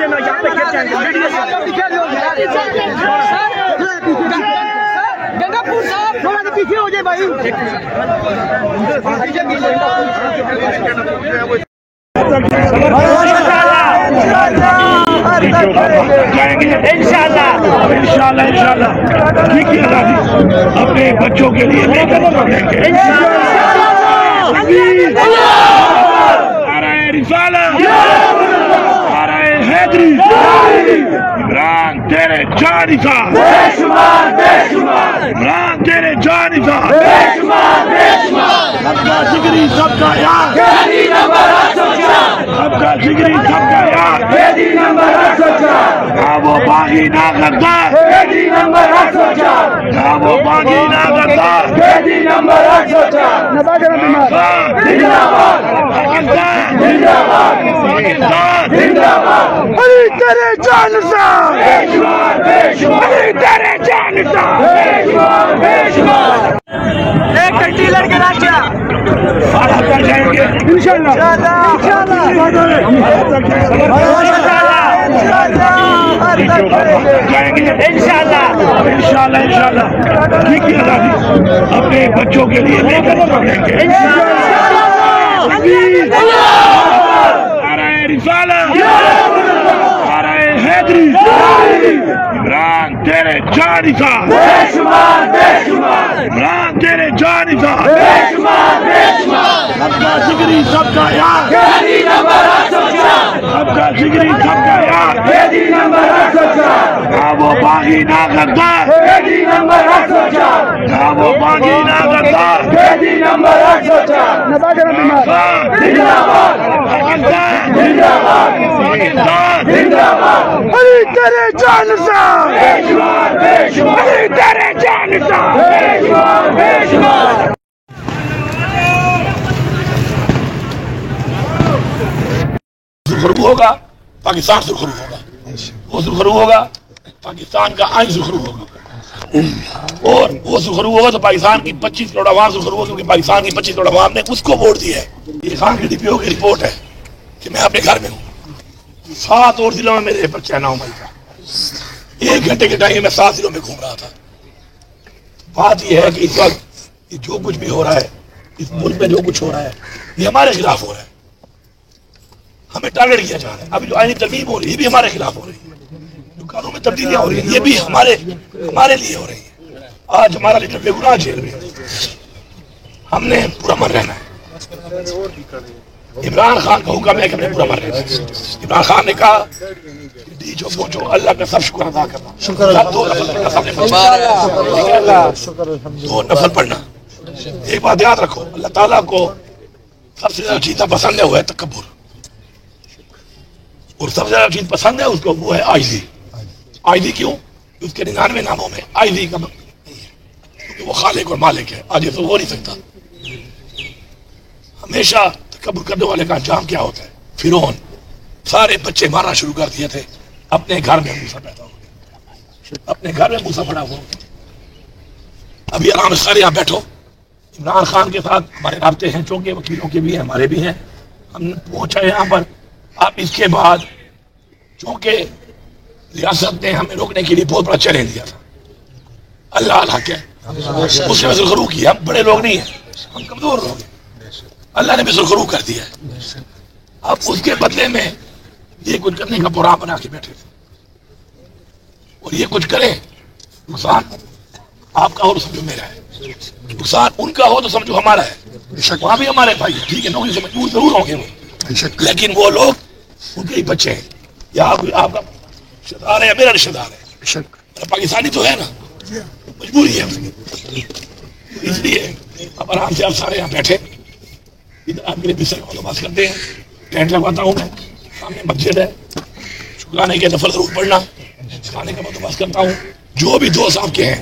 देना, यहाँ पे गिर जाएंगे। गंगापुर साहब थोड़ा सा पीछे हो जाए भाई। इंशाल्लाह ठीक है, अपने बच्चों के लिए लेकर इमरान तेरे जानी था, इमरान तेरे जानी था, सबका जिगरी सबका यार, सबका जिगरी सबका यार, ना वो बागी ना गद्दार, ना वो बागी ना गद्दार, अली तेरे जान सा, अली तेरे जान सा, एक घंटी लड़के राजा कर जाएंगे इंशाल्लाह, इंशाल्लाह ठीक है, अपने बच्चों के लिए लेकर जाएंगे इमरान तेरे जानी था, इमरान तेरे जानी था, सबका जिगरी सबका यार, सबका जिगरी सबका यार, ना वो बागी ना गद्दार, ना वो बागी ना गद्दार, अली तेरे जान सा, अली तेरे जान सा, सुरखरू होगा पाकिस्तान, सुरखरू होगा, वो सुरखरू होगा पाकिस्तान का आइन सुरखरू होगा, और वो सुरखरू होगा तो पाकिस्तान की 25 करोड़ आवाम सुरखरू होगा, क्योंकि पाकिस्तान की 25 करोड़ आवाम ने उसको वोट दिया है। ये खान के डीपीओ की रिपोर्ट है कि मैं अपने घर में हूँ, 7 और जिलों में मेरे पर चैना मई का 1 घंटे के टाइम में 7 जिलों में घूम रहा था। बात यह है कि इस वक्त जो कुछ भी हो रहा है इस मुल्क में, जो कुछ हो रहा है ये हमारे खिलाफ हो रहा है, हमें टारगेट किया जा रहा है। अभी जो आईनी तरमीम हो रही है ये भी हमारे खिलाफ हो रही है, जो कानून में तब्दीलियां हो रही है ये भी हमारे लिए हो रही है। आज हमारा लीडर बेगुनाह जेल में, हमने पूरा मन रहना है। इमरान खान का हुक्म है कि हमने पूरा मन रहना है। इमरान खान ने कहा जो पहुंचो अल्लाह का सब शुक्र अदा करना, 2 नफल पढ़ना। एक बात याद रखो, अल्लाह ताला को सबसे ज्यादा चीज पसंद है वो है तकब्बुर, और सबसे ज्यादा चीज पसंद है उसको वो है आइजी। आइजी क्यों? उसके 99 नामों में आइजी का नहीं है, क्योंकि वो खालिक और मालिक है, आज तो हो नहीं सकता। हमेशा तकब्बुर करने वाले का अंजाम क्या होता है? फिरौन सारे बच्चे मारना शुरू कर दिए थे, अपने घर में मूसा पैदा हो गया, अपने घर में मूसा पड़ा हुआ। अभी आराम से सारे यहाँ बैठो, इमरान खान के साथ हमारे राब्ते हैं, चौके वकीलों के भी हैं, हमारे भी हैं, हम पहुंचे यहाँ पर। अब इसके बाद चूंकि रियासत ने हमें रोकने के लिए बहुत बड़ा चैलेंज दिया था, अल्लाह अल्लाह क्या उसने सुरखरू किया। हम बड़े लोग नहीं हैं, हम कमजोर लोग हैं, अल्लाह ने भी सुरखरू कर दिया है। अब उसके बदले में ये कुछ करने का प्रोग्राम बना के बैठे थे, और ये कुछ करें, नुकसान आपका हो तो समझो मेरा है, नुकसान उनका हो तो समझो हमारा है। वहां भी हमारे भाई ठीक है, नौकरी से मजबूर जरूर होंगे वो, लेकिन वो लोग उनके ही बच्चे हैं, या आपका रिश्तेदार है या मेरा रिश्तेदार है, पाकिस्तानी तो है ना, मजबूरी है उसकी। इसलिए अब आराम से आप सारे यहाँ बैठे, इधर आपके लिए बिस्तर का बंदोबस्त करते हैं, टेंट लगवाता हूँ मैं, सामने मस्जिद है, शुक्राने के नफल जरूर पढ़ना, खाने का बंदोबस्त करता हूँ। जो भी दोस्त आपके हैं,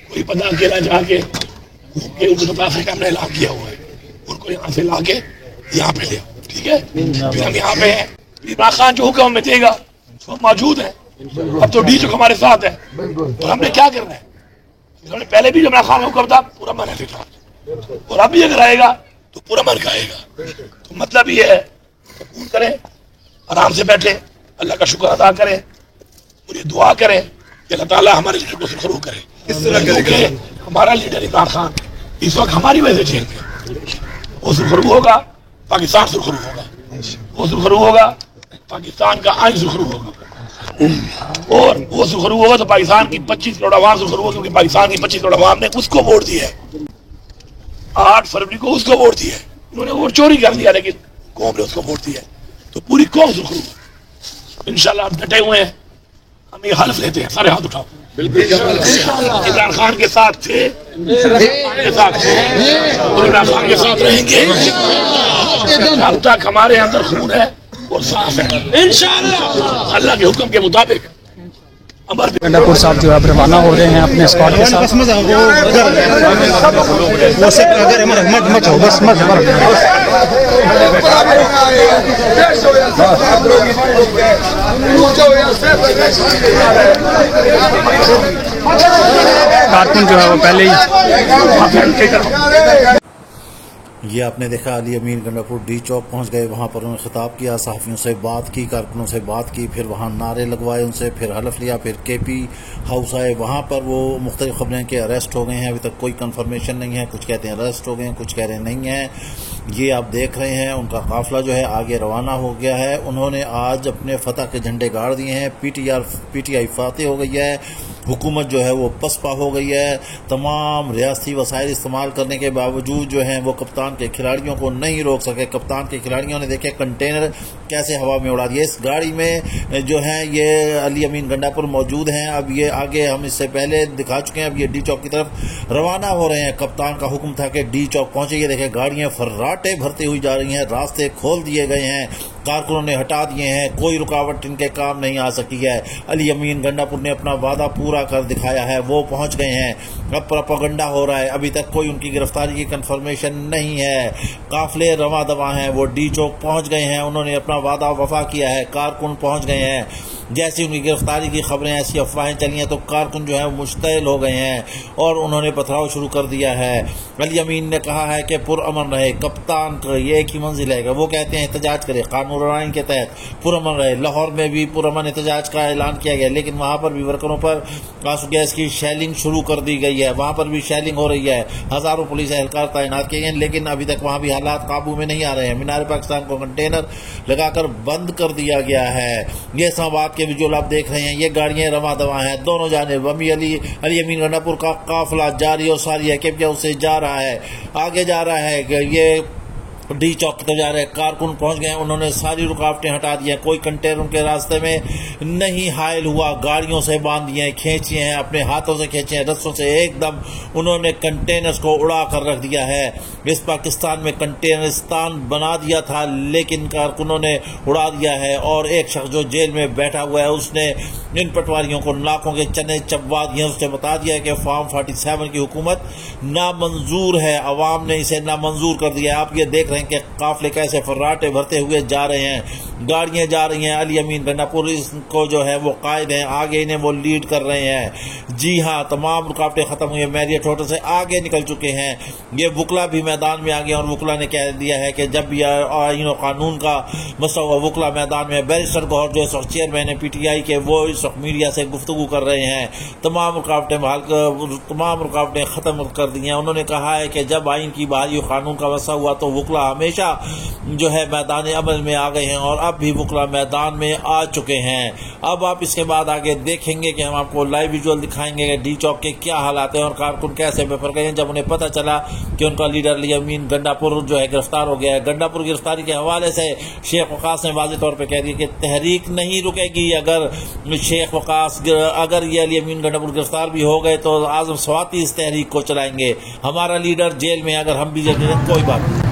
कोई बंदा अकेला जाके घूम के उनको बता सके हमने ऐलान किया हुआ है, उनको यहाँ से ला के यहाँ पे ले आओ, ठीक है? फिर हम यहाँ पे हैं, इमरान खान जो हुक्म में देगा तो मौजूद है। अब तो डी जो हमारे साथ है, और हमने क्या करना है? हमने पहले भी जो इमरान खान का हुक्म था पूरा मन है, और अब भी अगर आएगा तो पूरा मन का आएगा। तो मतलब ये है, सुकून करें, आराम से बैठे, अल्लाह का शुक्र अदा करें, मुझे दुआ करें कि अल्लाह ताला हमारे लीडर को सुरखरू करे। क्योंकि हमारा लीडर इमरान खान इस वक्त हमारी वजह से जेल में, वो सुरखरू होगा पाकिस्तान सुरखरू होगा, वो सुरखरू होगा पाकिस्तान का आइन सुरखरू होगा, और वो सुरखरू होगा तो पाकिस्तान की 25 करोड़ आवाम सुरखरू होगा, क्योंकि पाकिस्तान की 25 करोड़ आवाम ने उसको वोट दिया है। 8 फरवरी को उसको वोट दिया है, उन्होंने वोट चोरी कर दिया लेकिन कौम ने उसको वोट दिया है, तो पूरी कौम सुरखरू। इंशाल्लाह हम डटे हुए हैं, हम ये हल्फ लेते हैं, सारे हाथ उठाओ। इमरान खान के साथ थे, इमरान खान के साथ रहेंगे जब तक हमारे अंदर खून है और साफ है। इंशाअल्लाह अल्लाह के हुक्म के मुताबिक गंडापुर साहब जो अब रवाना हो रहे हैं अपने स्क्वाड के साथ। कारकुन जो है वो पहले ही ये आपने देखा अली अमीन गंडापुर डी चौक पहुंच गए, वहां पर उन्होंने खिताब किया, सहाफ़ियों से बात की, कारकुनों से बात की, फिर वहां नारे लगवाए उनसे, फिर हलफ लिया, फिर केपी हाउस आए, वहां पर वो मुख्तलिफ खबरें के अरेस्ट हो गए हैं। अभी तक कोई कंफर्मेशन नहीं है, कुछ कहते हैं अरेस्ट हो गए हैं, कुछ कह रहे नहीं है। ये आप देख रहे हैं उनका काफिला जो है आगे रवाना हो गया है। उन्होंने आज अपने फतह के झंडे गाड़ दिए हैं, पीटीआई फातेह हो गई है, हुकूमत जो है वो पसपा हो गई है। तमाम रियासती वसाइल इस्तेमाल करने के बावजूद जो है वो कप्तान के खिलाड़ियों को नहीं रोक सके। कप्तान के खिलाड़ियों ने देखे कंटेनर कैसे हवा में उड़ा दिए। इस गाड़ी में जो है ये अली अमीन गंडापुर मौजूद हैं। अब ये आगे हम इससे पहले दिखा चुके हैं, अब ये डी चौक की तरफ रवाना हो रहे हैं। कप्तान का हुक्म था कि डी चौक पहुंचे। ये देखे गाड़ियां फर्राटे भरती हुई जा रही हैं, रास्ते खोल दिए गए हैं, कारकुनों ने हटा दिए हैं, कोई रुकावट इनके काम नहीं आ सकी है। अली अमीन गंडापुर ने अपना वादा पूरा कर दिखाया है, वो पहुंच गए हैं। अब प्रोपेगेंडा हो रहा है, अभी तक कोई उनकी गिरफ्तारी की कंफर्मेशन नहीं है। काफिले रवा दवा हैं, वो डी चौक पहुंच गए हैं, उन्होंने अपना वादा वफा किया है, कारकुन पहुंच गए हैं। जैसी उनकी गिरफ्तारी की खबरें, ऐसी अफवाहें चली हैं तो कारकुन जो है वो मुश्तइल हो गए हैं और उन्होंने पथराव शुरू कर दिया है। अली अमीन ने कहा है कि पुरअमन रहे, कप्तान का ये एक ही मंजिल है, वो कहते हैं एहतजाज करे, कानून आइन के तहत पुरअमन रहे। लाहौर में भी पुरअमन एहतजाज का ऐलान किया गया, लेकिन वहां पर भी वर्करों पर आंसू गैस की शेलिंग शुरू कर दी गई है, वहां पर भी शेलिंग हो रही है, हजारों पुलिस एहलकार तैनात किए हैं, लेकिन अभी तक वहां भी हालात काबू में नहीं आ रहे हैं। मीनार पाकिस्तान को कंटेनर लगाकर बंद कर दिया गया है। ये इस्लामाबाद के विजुअल आप देख रहे हैं, ये गाड़ियां रवा दवा हैं, दोनों जानिब अली अमीन गंडापुर का काफिला जारी और सारी है कि उससे जा रहा है, आगे जा रहा है। ये डी चौक तक जा रहे हैं, कारकुन पहुंच गए, उन्होंने सारी रुकावटें हटा दी हैं, कोई कंटेनर उनके रास्ते में नहीं हायल हुआ, गाड़ियों से बांध दिए, खींचे हैं, अपने हाथों से खींचे हैं, रस्सों से एकदम उन्होंने कंटेनर्स को उड़ा कर रख दिया है। इस पाकिस्तान में कंटेनरिस्तान बना दिया था, लेकिन कारकुनों ने उड़ा दिया है। और एक शख्स जो जेल में बैठा हुआ है, उसने इन पटवारियों को नाकों के चने चबवा दिए, उसने बता दिया कि फॉर्म 47 की हुकूमत नामंजूर है, अवाम ने इसे नामंजूर कर दिया। आप ये देख कि काफिले कैसे फर्राटे भरते हुए जा रहे हैं, गाड़ियां जा रही हैं। अली अमीन गंडापुर को जो है वो कायद हैं, आगे इन्हें वो लीड कर रहे हैं। जी हां, तमाम रुकावटें खत्म हुई, मैरियट होटल से आगे निकल चुके हैं। ये वुकला भी मैदान में आ गया और वुकला ने कह दिया है कि जब भी आईन और कानून का मसला हुआ, वुकला मैदान में। बैरिस्टर गौहर जो इस वक्त चेयरमैन है पीटीआई के, वो इस वक्त मीडिया से गुफ्तगू कर रहे हैं, तमाम रुकावटें खत्म कर दी हैं। उन्होंने कहा है कि जब आइन की बहाली और कानून का मसला हुआ तो वुकला हमेशा जो है मैदान अमल में आ गए हैं और अब भी वुकला मैदान में आ चुके हैं। अब आप इसके बाद आगे देखेंगे कि हम आपको लाइव विजुअल दिखाएंगे कि डी चौक के क्या हालात हैं और कारकुन कैसे बेफर गए हैं जब उन्हें पता चला कि उनका लीडर अली अमीन गंडापुर जो है गिरफ्तार हो गया है। गंडापुर गिरफ्तारी के हवाले से शेख वकास ने वाज़ेह तौर पर कह दिया कि तहरीक नहीं रुकेगी। अगर शेख वकास अगर ये अली अमीन गंडापुर गिरफ्तार भी हो गए तो आजम स्वाति इस तहरीक को चलाएंगे। हमारा लीडर जेल में, अगर हम भी कोई बात नहीं।